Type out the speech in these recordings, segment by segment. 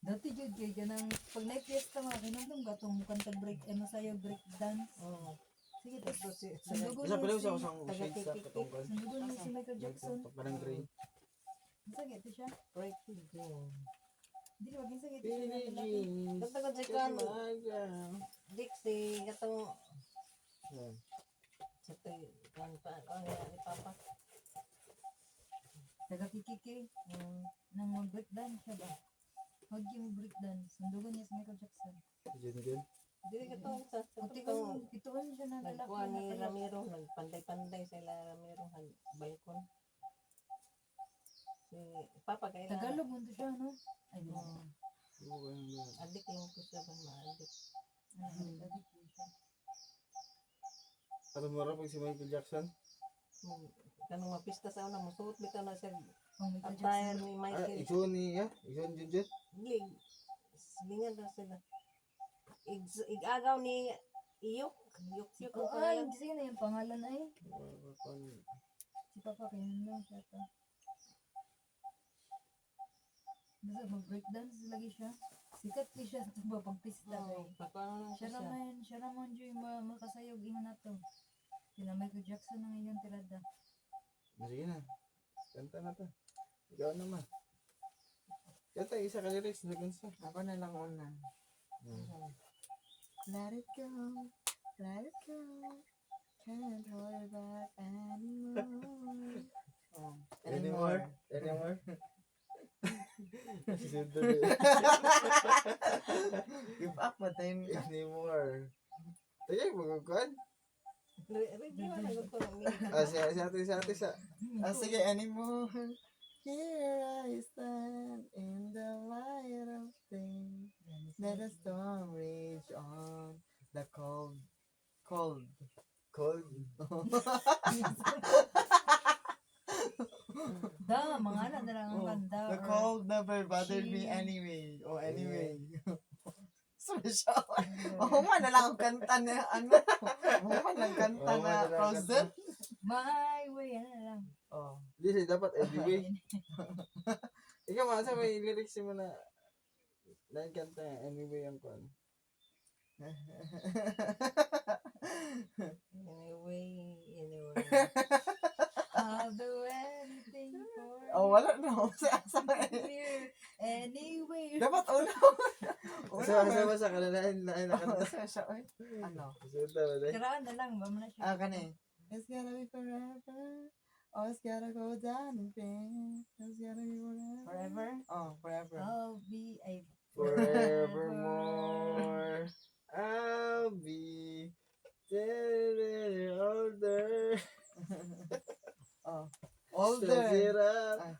Dati jud kay ganang pag na-fiesta mga kinundong gatong kantag break ano sayo break dance. Oo. Sige Tapos tapos si sandugon Isa pala niya sa si usang shades sa katungkol. sandugon niya si Michael Jackson. Parang gray. Sige to siya. break din. Dili wag sige to siya. Billie na Jean. Katong si kan Dixie katong sa tay kan ni Papa. Taga kikiki. Nang mag break dance siya ba? Wag yung break dance. Sandugon niya si Michael Jackson. Jun. Dili katong sa Putikuan ituan siya na lalaki. nagkuha ni Ramiro, nagpanday-panday sila Ramiro han balkon. Si Papa kailan. Tagalog mo to siya no? Ay di. Adik lang ko siya ba maadik. Tagalog po siya. Alam mo rin pag si Michael Jackson? Kanong mapista sa una musuot bitaw na siya Oh, Michael attire Jackson. ni Ah, Michael. iso ni, Jun. Lig. Silingan daw sila. Igagaw ni Iyok. Iyok Oh, ang ay, pangalan. sige na yung pangalan ay. Si Papa kinundong siya to. Basta mag-breakdance lagi siya. Sikat di siya sa tuba pang pista kay. Paano lang siya. Siya naman dyan makasayog ingon na to. Kina Michael Jackson ang iyong tirada. Sige na. Kanta na to. Ikaw naman. Kanta, isa ka lyrics. Nagansa. Ako na lang una. Let it go, let it go. Can't hold it back anymore. Oh, Anymore? Give up mo tayo. Anymore. Tagay, magkukuhan. Review na lang ko ng Sa ate. Ah, sige, anymore. Here I stand in the light of day. Let the storm rage on. The cold. Cold. Da, mga na lang ang kanda. The or- cold never bothered me she- anyway. Oh, anyway. Special. Oh, man na lang ang kanta na ano. Oh, man lang kanta Oh, man na na lang Frozen. My way, ano lang. Oh. Hindi, dapat everyway. Ikaw, masa may lyrics mo na kanta anyway ang kwan. Anyway. I'll do anything for Oh, wala na ako sa you. Anyway. Dapat una. Sa kanalain na nakanta. Siya, oy. Ano? Suta ba dahil? Karaan na lang, ba mo na siya. Ah, kani. It's gotta be forever. Oh, it's gotta go down in pain. It's gotta be forever. Forever? Oh, forever. I'll be a Forevermore, I'll be older. Oh. Older. Sira. Ah.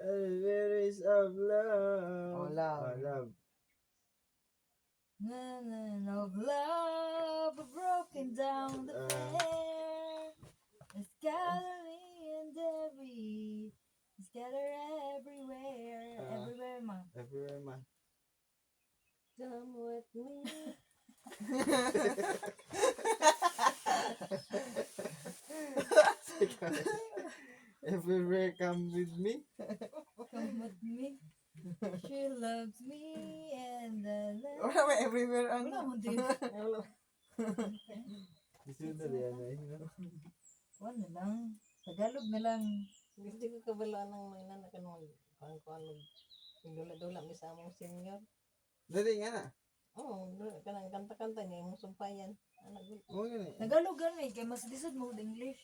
Lyrics of love. Oh, love. Love. none of love broken down the fair. It's gathering and debris. It's scattered everywhere. Everywhere, ma. Everywhere man. Come with me. Everywhere come with me. Come with me. She loves me and the love. Wala may everywhere Wala ano. mo din. Gusto na yan eh. Wala na lang. Tagalog na lang. Hindi ko kabalaan ng mga inanak ano kuan dula-dula mi sa among senior. Dali nga na. Oh, kanang kanta-kanta niya imong sumpayan. Anak Oo nga na. Tagalog gano'n eh. Kaya mas lisod mo sa English.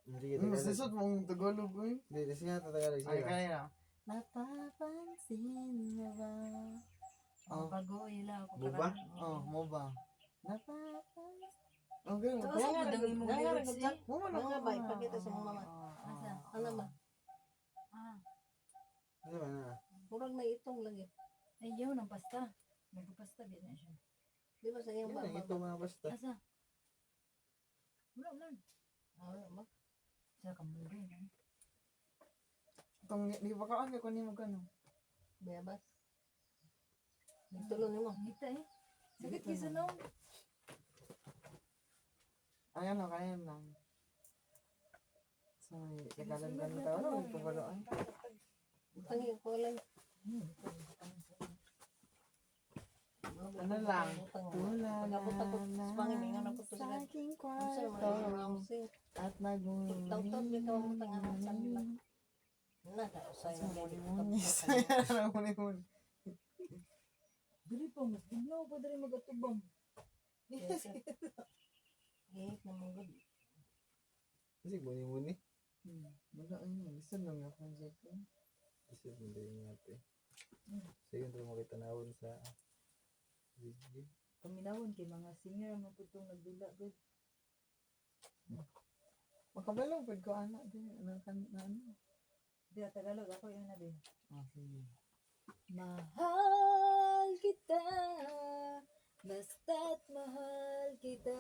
Hindi Mas ka lisod mong Tagalog oy. Hindi, kasi nga Tagalog Ay, sila. kaya na. Napapansin niya ba? Oh. Bago ila ako. Mo ba? Oh, mo ba? Napapansin. Oh, ganun. Tapos Kaya ang nga, madami mong lyrics eh. mo man Mga ba, ipakita sa mama. Asa? Ano ba? Ah. Ano ba na? Murag na itong lagi. Ay, yun ang pasta. Nagpapasta din na siya. Di ba sa iyang Yan, baba? ito mga basta. Asa? Wala man. Wala ba? Sa kamuli na. Itong, di ba kaan ka kunin mo gano'n? Bayabas. Nagtulo nimo. Ngita eh. Sakit kisa no. Ayan o, kaya lang. So, kagalan ka na tao, no? Ito ba doon? Tangi ko lang. Ano lang? Tulala na sa Panginoon ako to sa sila. aking Ano sa mga kwarto sing at nagmumuni. Taw-taw, di ka mamutang ahasan nila. Usay na Muni, dili muni. ko Sayang, muni, muni. Dili pa, mas biglaw pa dali magatubang. Gihit na mong good. Kasi muni-muni. Wala yun. Isa lang nga concert ko. Kasi hindi yung natin. Sige, ito makita na sa video. Paminawon kay mga singer ang maputong nagdula good. Makabalong pwede ko anak din. Ano kan na ano? Di Tagalog ako yun na din. Sige. Mahal kita, basta't mahal kita.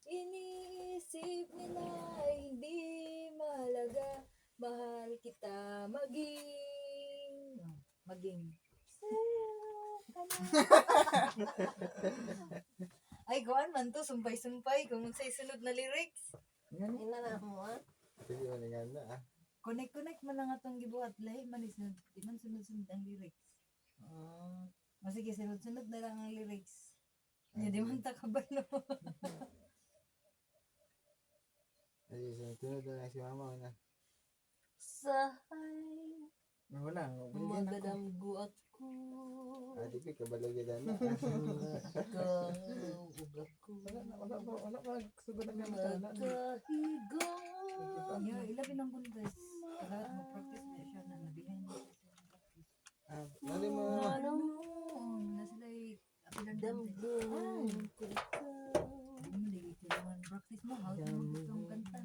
Iniisip nila hindi mahalaga. Mahal kita maging ay, kuan man to, sumpay-sumpay kung unsay sunod na lyrics. Yan. Ina na mo ha. Sige, maningan na ah. Connect man lang atong gibuhat lahi man isunod, di man sunod-sunod ang lyrics. Sige, sunod-sunod na lang ang lyrics. Nya di man ta kabalo. Ay, sunod na lang si mama na. Sahay, Wala. Bigyan ako. magadamgo ako. Di ko kabalo gila na. Ikaw, ugak ko. Wala pa. Sugod na kami sa anak. Magkahigang. Nya ilabi ng contest. Kaya mo practice na siya na nabihan niya siya sa practice. Nali mo. Ano Na sila apilan contest. damgo ko ikaw. Hindi kailangan practice mo how to magtutong kanta.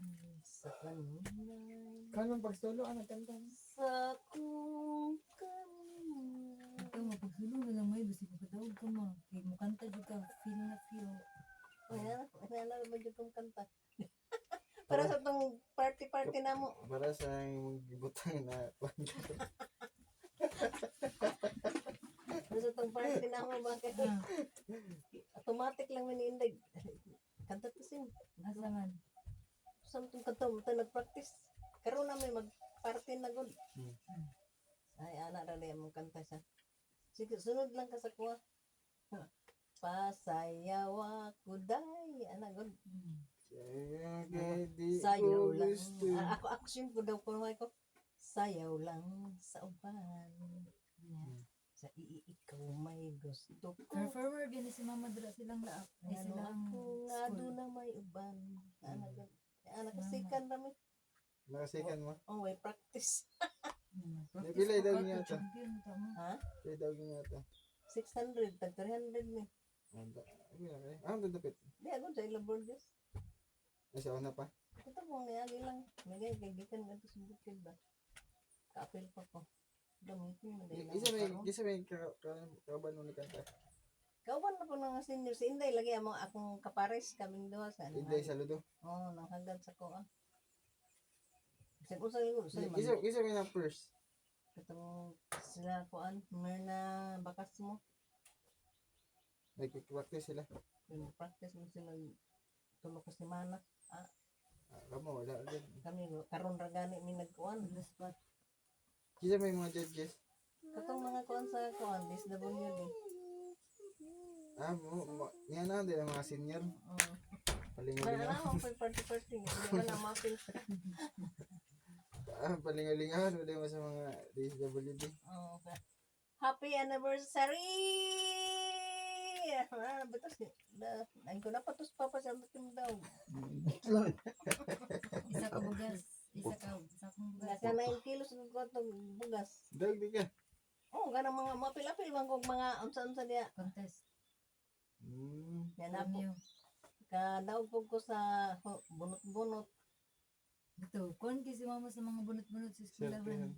Sa kanunay. Kanong pag solo, ano kanta? Sa kong kanunay. Ito mapagsulo na lang may basta pagkatawag ka mo. Kaya mo kanta dyan ka, feel na feel. Ayan na naman yung kanta. Para sa itong party na mo. Para sa yung gibutang na Para sa itong party na mo. Bakit? Automatic lang maniindag. Kanta to sin. Asa man. Sa itong kanta mo tayo nag-practice. Karoon na may mag-party na good. Ay, anak na rin mong kanta siya. Sige, sunod lang ka sa kuha. Pasayaw ako day. Anak good. Sayaw lang. Ako simple daw ko ko. Sayaw lang sa uban. Sa ikaw may gusto ko. Performer gani si Mama Dra silang laak. Ay Ano silang ako nga school. doon na may uban. Anak kasikan kami. nakasikan mo. Oh, may practice. Nabilay daw niya ito. Champion ta mo. Ha? Kaya daw niya ito. 600, tag 300 ni. Ang dadapit. Di ako sa ilo Borges. Ay, sa una pa. Ito po nga lang. Nagay kay gikan nga to sa bukid ba. Kaapil pa ko. Gamitin mo dahil Isa may kaban mo ni kanta. Kawan na po ng senior. Si Inday lagi ang mga akong kapares kaming duha sa Inday saludo. Oo, nang hagad sa ko ah. Kasi kung sa Isa may na first. katong sila kuan, na bakas mo. Nagpractice sila. Yung practice mo sila tulog ka semana. Kamo, wala agad. Kami karon ra gani mi nagkuan. Isa may mga judges. Katong mga kuan sa kuan DSWD. Yan na, din ang mga senior. Wala Palingalingaw. na ako party. Hindi na mapil. Palingalingaw. Wala mo sa mga DSWD. Oh, happy anniversary! Betul sih. Ang ko napatos pa sa mutim daw. Isa ka bugas. Isa kong bugas. Nasa 9 kilos ng kotong bugas. Dog di ka. Oh, ganang mga mapil-apil bang kog mga unsa-unsa diya. Contest. Yan na po. Premium. Kadaog po ko sa bunot-bunot. Ito, kon kasi mama sa mga bunot-bunot sa eskwelahan.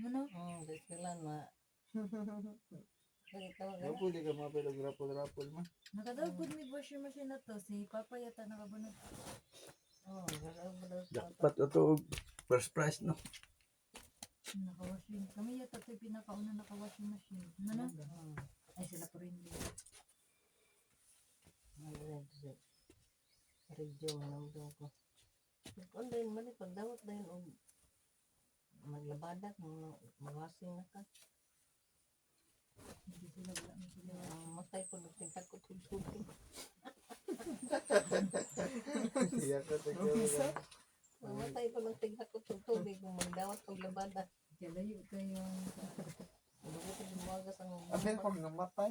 Ano? Sa eskwelahan na. Ito, Rapol di ka mapilog rapol man. Nakadaog po may washing machine na to. Si Papa yata nakabunot. oh, kadaog po daw sa Dapat ito first prize, no? Naka-washing. Kami yata ito yung pinakauna naka-washing machine. Ano? Ay, sila po rin din. Radyo manang daw ko. Online man pagdawat dayon og maglabada kung magwasing na ka. Hindi sila wala mo sila. Matay po nagtingkad ko tubig. Siya ko siguro. Mamatay po nagtingkad ko tubig kung magdawat kong labada. Kalayo kayong Bago ko lumagas ang Apil pag namatay.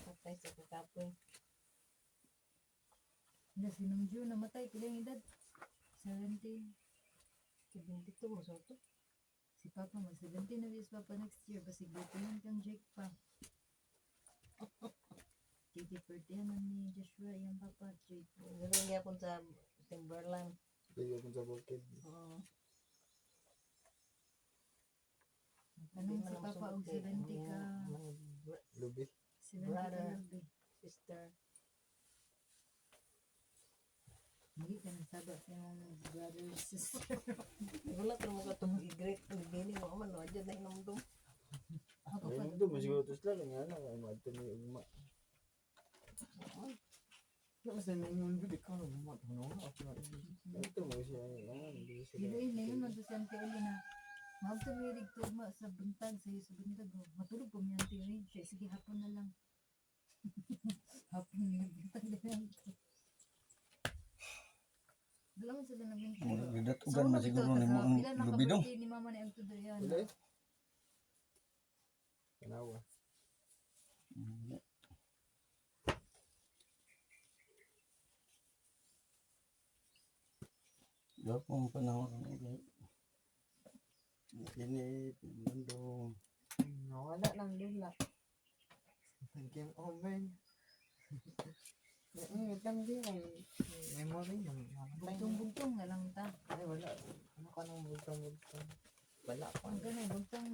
matay sa kakapoy. na sinong June namatay pila yung edad? 70. Dito mo sa ito. Si Papa mag 70 na si Papa next year basig lieutenant kang Jake pa. Kiki-pertihan ni Joshua yung Papa Jake. Galing niya po sa Timberland. Bigyan ko sa bukid. Tanong si Papa og 70 ka. Lubi. 70 ka Brother. labi. Sister. Hindi ka nasaba sa mga brother sister. Wala pero mo katong i-great ang bini mo man no adyan na hinumdum. Ako pa. Ayun doon, masiguro ito sila. Nga na, kaya maadto ni Ugma. Kasi nangyong bili ka na mamatay na wala. Ito mo siya. Hindi sila. Dili na yun magdusyan kay Eli na. Mahal tumirig tugma sa buntag sa sa buntag. Oh. Matulog po miyan tiyo siya. Sige hapon na lang. Hapon na buntag na lang. Dala mo sila ng bintag. Gidatugan man siguro ni mo ang lubidong. Pila ni mama ni Agto Dayan. Wala eh. Kanawa. Yo pong panahon init, mundo. Nawala ng lula. Game over. Naingit lang din ang memory ng mamatay. Bugtong-bugtong na lang ta. Ay wala. Ano ka nang bugtong-bugtong? Wala pa. Ang ganun, bugtong